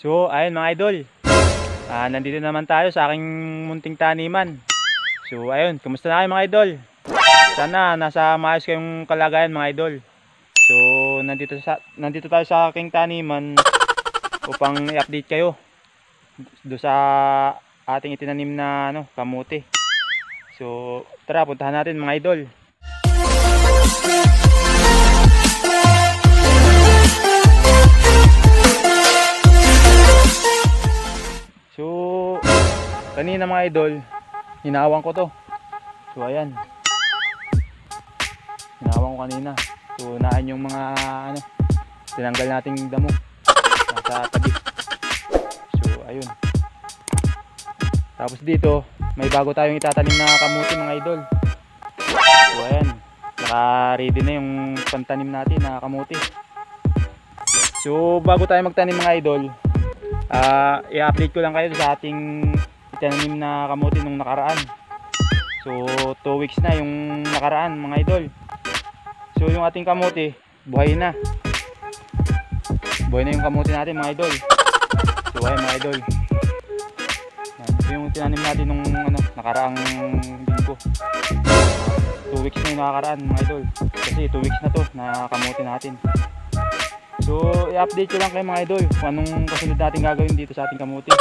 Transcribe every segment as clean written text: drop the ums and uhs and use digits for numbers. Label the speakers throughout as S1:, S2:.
S1: So, ayun mga idol. Nandito naman tayo sa aking munting taniman. So, ayun, kumusta na kayo mga idol? Sana nasa maayos kayong kalagayan mga idol. So, nandito tayo sa aking taniman upang i-update kayo do sa ating itinanim na kamote. So, tara, puntahan natin mga idol. So, kanina mga idol, hinawang ko to. So, ayan. Hinawang ko kanina. So, naan yung mga tinanggal nating damo nasa tabi. So, ayun. Tapos dito, may bago tayong itatanim na kamuti mga idol. So, ayan. Naka-ready na yung pantanim natin na kamuti. So, bago tayo magtanim mga idol, i-update ko lang kayo sa ating itinanim na kamuti nung nakaraan. So 2 weeks na yung nakaraan mga idol. So yung ating kamuti buhay na. Buhay na yung kamuti natin mga idol. So ayun mga idol. Ito yung tinanim natin nung nakaraang linggo. 2 weeks na yung nakaraan mga idol. Kasi 2 weeks na to na kamuti natin. So, i-update ko lang kayo mga idol kung anong kasunod natin gagawin dito sa ating kamuti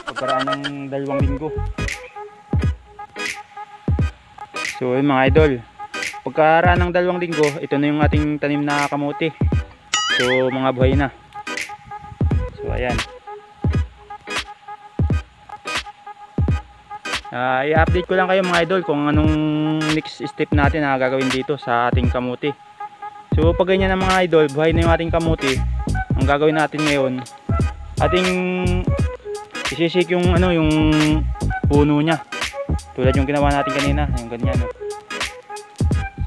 S1: pagkaraan ng 2 linggo. So, yun mga idol, pagkaraan ng 2 linggo, ito na yung ating tanim na kamuti. So, mga buhay na. So, ayan. I-update ko lang kayo mga idol kung anong next step natin na gagawin dito sa ating kamuti. So pag ganyan na mga idol, buhay na yung ating kamuti. Ang gagawin natin ngayon, ating isisik yung yung puno niya. Tulad yung ginawa natin kanina, yung ganyan.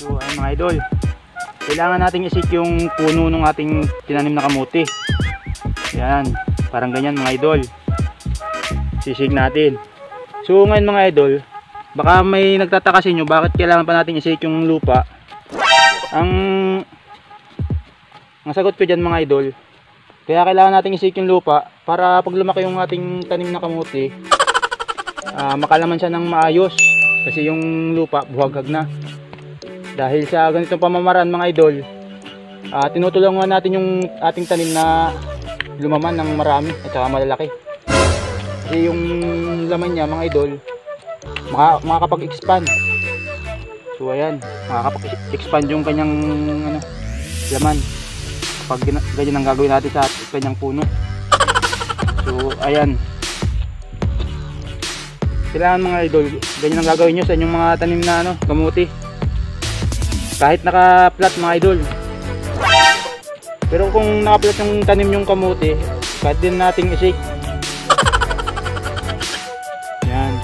S1: So ayun mga idol, kailangan nating isik yung puno ng ating tinanim na kamuti. Yan, parang ganyan mga idol. Sisik natin. So ngayon mga idol, baka may nagtataka sa inyo bakit kailangan pa natin isik yung lupa. Ang sagot ko dyan mga idol, kaya kailangan natin isik yung lupa para pag lumaki yung ating tanim na kamuti, makalaman siya ng maayos. Kasi yung lupa buhaghag na. Dahil sa ganitong pamamaraan mga idol, tinutulungan natin yung ating tanim na lumaman ng marami at saka malalaki. Kasi yung laman niya mga idol, makakapag-expand. So ayan, makakapag-expand yung kanyang laman pag ganyan ang gagawin natin sa kanyang puno. So ayan, kailangan mga idol, ganyan ang gagawin nyo sa inyong mga tanim na kamuti. Kahit naka-flat mga idol. Pero kung naka-flat yung tanim yung kamuti, kahit din nating isik. Yan.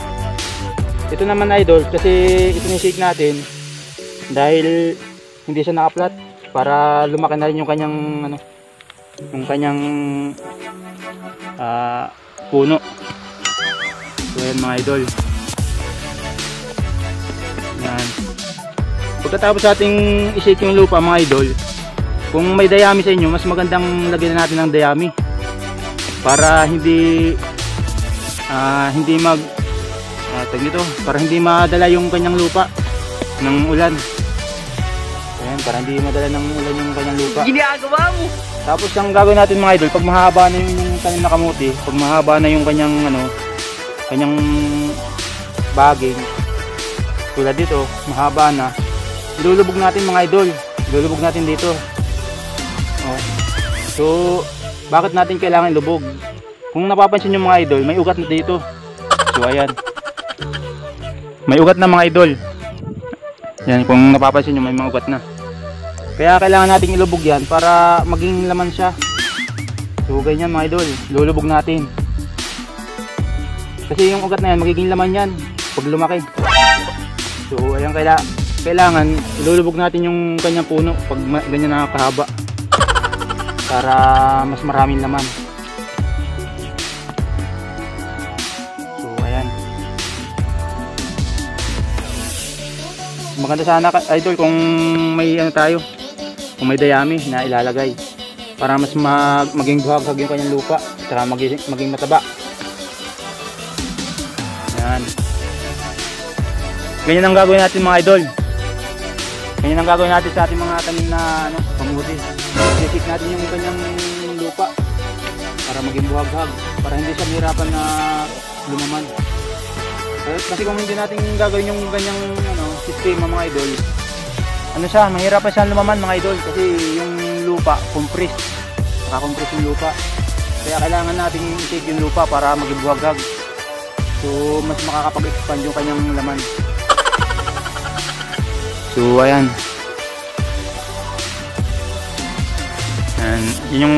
S1: Ito naman idol, kasi isinisik natin dahil hindi siya naka-flat para lumaki na rin yung kanyang puno. So yan mga idol. Yan. Pagkatapos ating isik yung lupa mga idol, kung may dayami sa inyo, mas magandang lagyan natin ng dayami para hindi para hindi madala yung kanyang lupa ng ulan. Ayan, para hindi madala ng ulan yung kanyang lupa.
S2: Ginagawa mo.
S1: Tapos ang gagawin natin mga idol, pag mahaba na yung tanim na kamuti, pag mahaba na yung kanyang kanyang baging, tulad dito, mahaba na, ilulubog natin mga idol. Ilulubog natin dito. So, bakit natin kailangan ilubog? Kung napapansin nyo mga idol, may ugat na dito. So ayan, may ugat na mga idol. Yan, kung napapansin nyo may mga ugat na. Kaya kailangan nating ilubog yan para maging laman siya. So ganyan mga idol, ilulubog natin. Kasi yung ugat na yan, magiging laman yan pag lumaki. So ayan, kailangan ilulubog natin yung kanyang puno pag ganyan na kahaba para mas maraming laman. Maganda sana idol kung may kung may dayami na ilalagay. para mas maging buhaghag yung kanyang lupa, saka maging mataba. Yan. Ganyan ang gagawin natin mga idol. Ganyan ang gagawin natin sa ating mga tanim na kamuti. Sisik natin yung kanyang lupa para maging buhaghag, para hindi siya mahirapan na lumaman. Kasi kung hindi natin gagawin yung ganyang sistema mga idol, mahirapan siya lumaman mga idol, kasi yung lupa compress, nakakompress yung lupa. Kaya kailangan natin i-shake yung lupa para maging buhaghag. So mas makakapag-expand yung kanyang laman. So ayan. Yun yung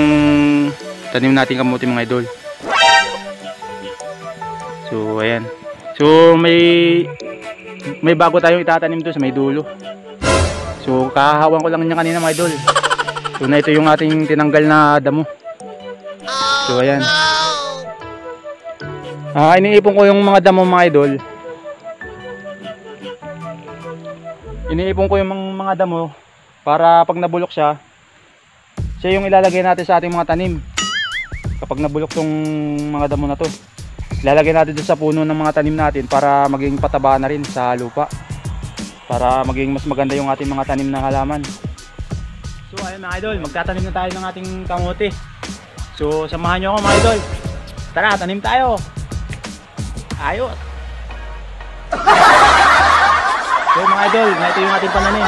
S1: tanim natin kamuti mga idol. So ayan. So may bago tayong itatanim doon sa may dulo. So kahahawan ko lang niya kanina mga idol. So na ito yung ating tinanggal na damo. So ayan. Iniipon ko yung mga damo mga idol. Iniipon ko yung mga damo para pag nabulok siya yung ilalagay natin sa ating mga tanim. Kapag nabulok tong mga damo na to, ilalagay natin doon sa puno ng mga tanim natin para maging pataba na rin sa lupa, para maging mas maganda yung ating mga tanim na halaman. So ayun mga idol, magtatanim na tayo ng ating kamote. So samahan nyo ako mga idol. Tara, tanim tayo. Ayos. So mga idol, ito yung ating pananim.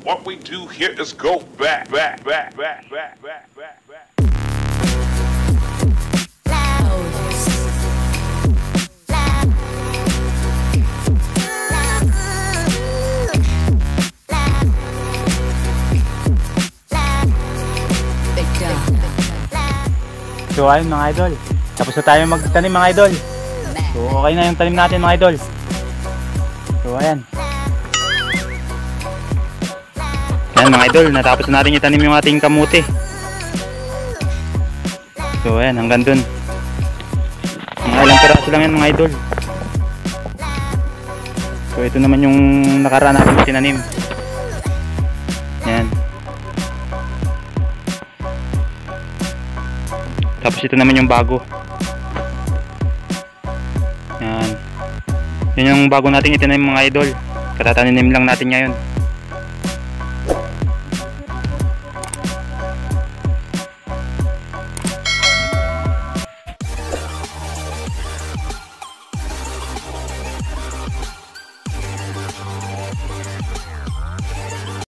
S2: What we do here is go back.
S1: So ayun mga idol, tapos na tayo magtanim mga idol. So okay na yung tanim natin mga idol. So ayan. Ayan mga idol, natapos na natin itanim yung ating kamuti. So ayan, hanggang dun. Mga ilang piraso lang yan mga idol. So ito naman yung nakaraan natin tinanim. Ayan. Tapos ito naman yung bago. Ayan. Yun yung bago natin itinanim mga idol. Katatanim lang natin ngayon.